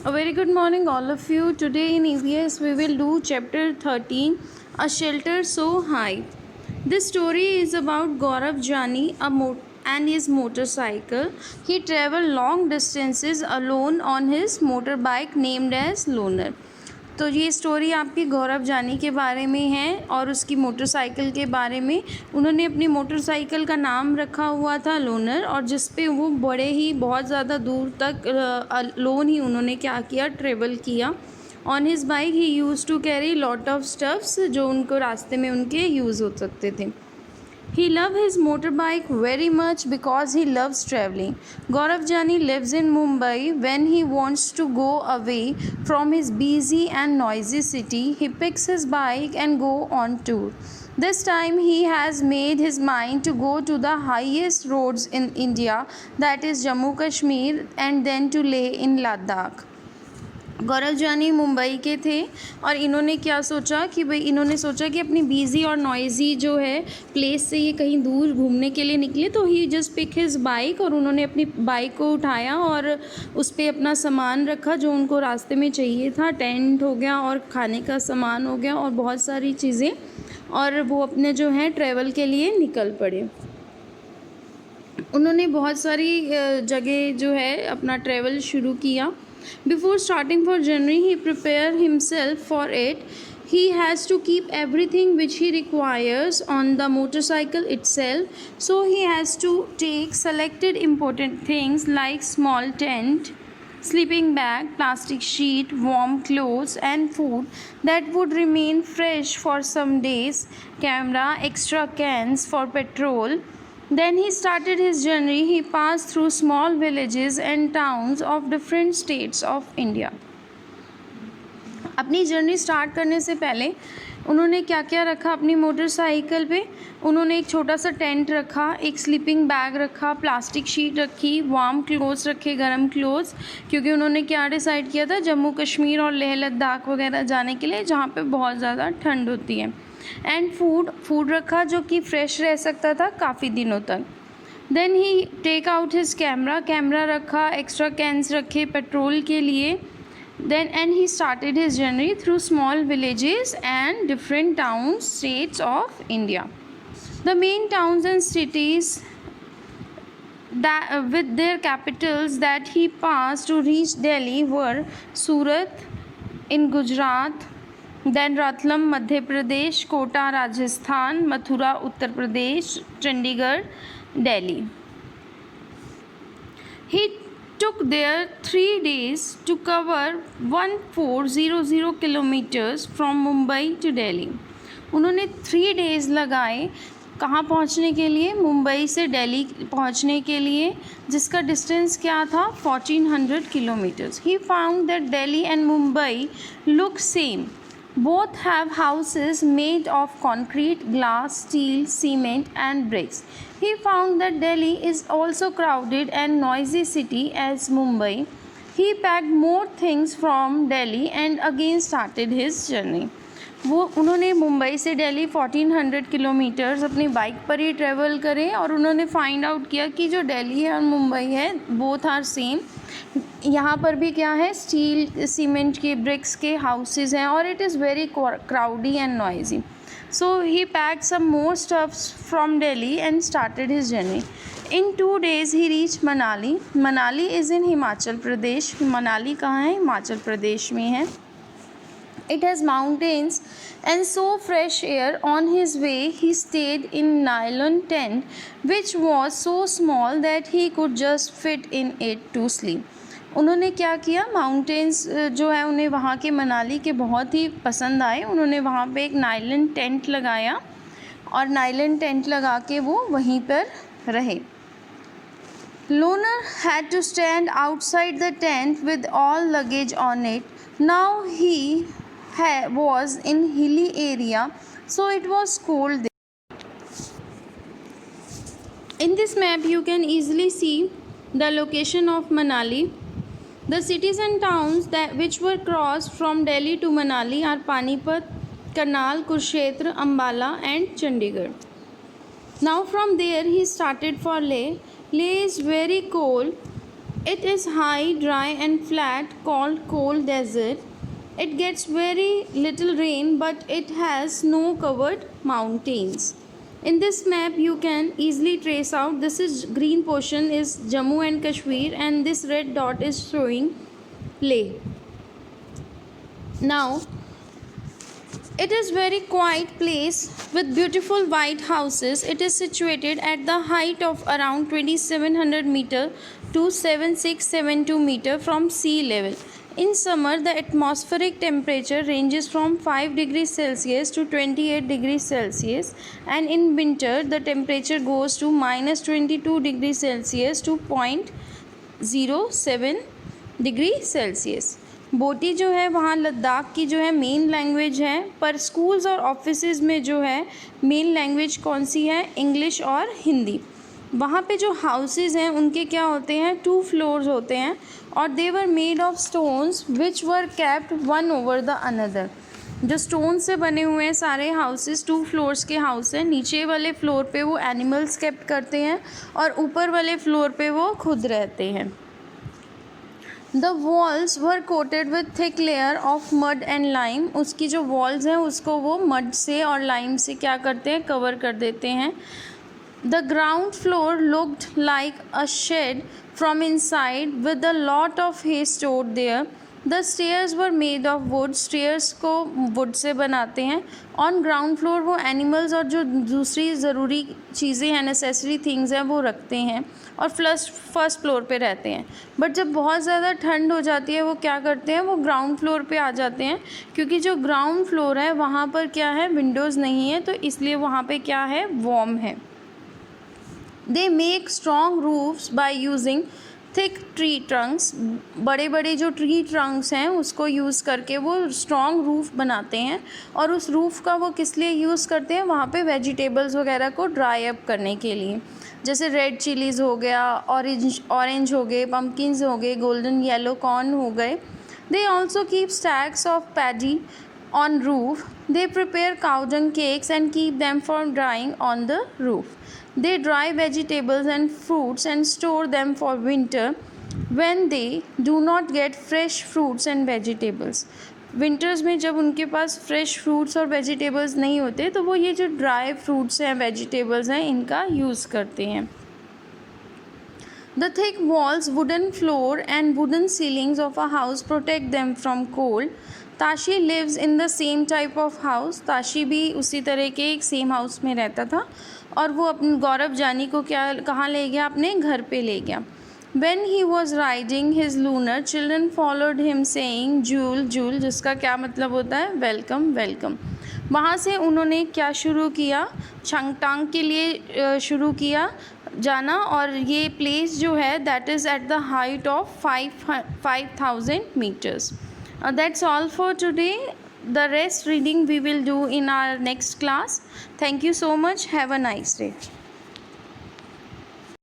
A very good morning, all of you. Today in EVS, we will do chapter 13, A Shelter So High. This story is about Gaurav Jani and his motorcycle. He traveled long distances alone on his motorbike named as Loner. तो ये story आपकी गौरव जानी के बारे में है और उसकी मोटरसाइकिल के बारे में। उन्होंने अपनी मोटरसाइकिल का नाम रखा हुआ था लोनर, और जिस पे वो बड़े ही बहुत ज़्यादा दूर तक लोन ही उन्होंने क्या किया, ट्रेवल किया। On his bike he used to carry lot of stuffs जो उनको रास्ते में उनके यूज़ हो सकते थे। He loves his motorbike very much because he loves traveling. Gaurav Jani lives in Mumbai. When he wants to go away from his busy and noisy city, he picks his bike and go on tour. This time he has made his mind to go to the highest roads in India, that is Jammu Kashmir, and then to Leh in Ladakh. गौरव जानी मुंबई के थे और इन्होंने क्या सोचा कि इन्होंने सोचा कि अपनी बिज़ी और नॉइज़ी जो है प्लेस से ये कहीं दूर घूमने के लिए निकले। तो ही जस्ट पिक हिज बाइक, और उन्होंने अपनी बाइक को उठाया और उस पर अपना सामान रखा जो उनको रास्ते में चाहिए था। टेंट हो गया और खाने का सामान हो गया और बहुत सारी चीज़ें, और वो अपने जो है ट्रैवल के लिए निकल पड़े। उन्होंने बहुत सारी जगह जो है अपना ट्रैवल शुरू किया। Before starting for journey, he prepared himself for it. He has to keep everything which he requires on the motorcycle itself. So he has to take selected important things like small tent, sleeping bag, plastic sheet, warm clothes and food that would remain fresh for some days, camera, extra cans for petrol. Then he started his journey. He passed through small villages and towns of different states of India. अपनी journey start करने से पहले उन्होंने क्या क्या रखा अपनी motorcycle पे। उन्होंने एक छोटा सा टेंट रखा, एक स्लीपिंग बैग रखा, प्लास्टिक शीट रखी, वार्म क्लोथ्स रखे, गर्म क्लोथ्स, क्योंकि उन्होंने क्या डिसाइड किया था, जम्मू कश्मीर और लेह लद्दाख वगैरह जाने के लिए जहाँ पे बहुत ज़्यादा ठंड होती है। एंड फूड रखा जो कि फ्रेश रह सकता था काफ़ी दिनों तक। Then he take out his camera रखा, एक्स्ट्रा कैंस रखे पेट्रोल के लिए। Then and he started his journey through small villages and different towns states of India. The main towns and cities with their capitals that he passed to reach Delhi were Surat in Gujarat, then Ratlam, Madhya Pradesh, Kota, Rajasthan, Mathura, Uttar Pradesh, Chandigarh, Delhi. He took there 3 days to cover 1400 kilometers from Mumbai to Delhi. उन्होंने 3 days लगाए कहाँ पहुँचने के लिए, मुंबई से दिल्ली पहुँचने के लिए, जिसका डिस्टेंस क्या था 1400 kilometres. He found that Delhi and Mumbai look same. Both have houses made of concrete, glass, steel, cement and bricks. He found that Delhi is also crowded and noisy city as Mumbai. He packed more things from Delhi and again started his journey. उन्होंने मुंबई से Delhi 1400 kilometres अपनी bike पर ही travel करे, और उन्होंने find out किया कि जो दिल्ली है और मुंबई है बोथ आर सेम। यहाँ पर भी क्या है, स्टील सीमेंट के ब्रिक्स के हाउसेज हैं, और it is very crowdy and noisy. So he packed some more stuffs from Delhi and started his journey. In 2 days he reach Manali. Manali is in Himachal Pradesh. Manali कहाँ है, हिमाचल प्रदेश में है. It has mountains and so fresh air. On his way he stayed in nylon tent which was so small that he could just fit in it to sleep. उन्होंने क्या किया, mountains जो है उन्हें वहाँ के मनाली के बहुत ही पसंद आए. उन्होंने वहाँ पे एक नाइलन टेंट लगाया और नाइलन टेंट लगा के वो वहीं पर रहे. Loner had to stand outside the tent with all luggage on it. Now he was in hilly area, so it was cold there. In this map you can easily see the location of Manali. The cities and towns which were crossed from Delhi to Manali are Panipat, Karnal, Kurukshetra, Ambala and Chandigarh. Now from there he started for Leh. Leh is very cold It is high, dry and flat, called cold desert. It gets very little rain, but it has snow-covered mountains. In this map, you can easily trace out, this is green portion is Jammu and Kashmir, and this red dot is showing Leh. Now, it is very quiet place with beautiful white houses. It is situated at the height of around 2700 meter to 7672 meter from sea level. In summer, the atmospheric temperature ranges from 5 degrees Celsius to 28 degrees Celsius, and in winter, the temperature goes to minus 22 degrees Celsius to 0.07 degree Celsius. बोटी जो है वहाँ लद्दाख की जो है main language है, पर schools और ऑफिसेज में जो है मेन लैंग्वेज कौन सी है? इंग्लिश और हिंदी. वहाँ पे जो हाउसेज हैं उनके क्या होते हैं? 2 फ्लोर्स होते हैं, और they were made of stones which were kept one over the another. जो स्टोन से बने हुए हैं सारे हाउसेस 2 फ्लोर्स के हाउस हैं. नीचे वाले फ्लोर पे वो एनिमल्स केप्ट करते हैं और ऊपर वाले फ्लोर पे वो खुद रहते हैं. The walls were coated with thick layer of mud and lime. उसकी जो walls हैं उसको वो mud से और lime से क्या करते हैं? कवर कर देते हैं. The ground floor looked like a shed from inside with a lot of hay stored there. The stairs were made of wood. Stairs को wood से बनाते हैं. On ground floor वो animals और जो दूसरी ज़रूरी चीज़ें हैं, necessary things हैं, वो रखते हैं और फर्स्ट फ्लोर पे रहते हैं. बट जब बहुत ज़्यादा ठंड हो जाती है वो क्या करते हैं? वो ग्राउंड फ्लोर पे आ जाते हैं, क्योंकि जो ग्राउंड फ्लोर है वहाँ पर क्या है? विंडोज़ नहीं है, तो इसलिए वहाँ पे क्या है? वार्म है. They make strong roofs by using thick tree Trunks. बड़े बड़े जो ट्री ट्रंक्स हैं उसको यूज़ करके वो स्ट्रॉन्ग रूफ बनाते हैं, और उस रूफ़ का वो किस लिए यूज़ करते हैं? वहाँ पे वेजिटेबल्स वगैरह को ड्राई अप करने के लिए. जैसे रेड चिलीज़ हो गया, ऑरेंज हो गए, पम्पकिन्स हो गए, गोल्डन येलो कॉर्न हो गए. They also keep stacks of paddy on roof. They prepare cow dung cakes and keep them for drying on the roof. They dry vegetables and fruits and store them for winter when they do not get fresh fruits and vegetables. Winters में जब उनके पास fresh fruits और vegetables नहीं होते तो वो ये जो ड्राई फ्रूट्स हैं, वेजिटेबल्स हैं, इनका यूज़ करते हैं. The thick walls, wooden floor and wooden ceilings of a house protect them from cold. Tashi lives in the same type of house. Tashi भी उसी तरह के एक सेम हाउस में रहता था, और वो अपने गौरव जानी को कहाँ ले गया? अपने घर पे ले गया. When he was riding his lunar, children followed him saying Jewel, Jewel, जिसका क्या मतलब होता है? Welcome, welcome. वहाँ से उन्होंने क्या शुरू किया? छंगटांग के लिए शुरू किया जाना, और ये प्लेस जो है that is at the height of 5000 meters. That's all for today. The rest reading we will do in our next class. Thank you so much. Have a nice day.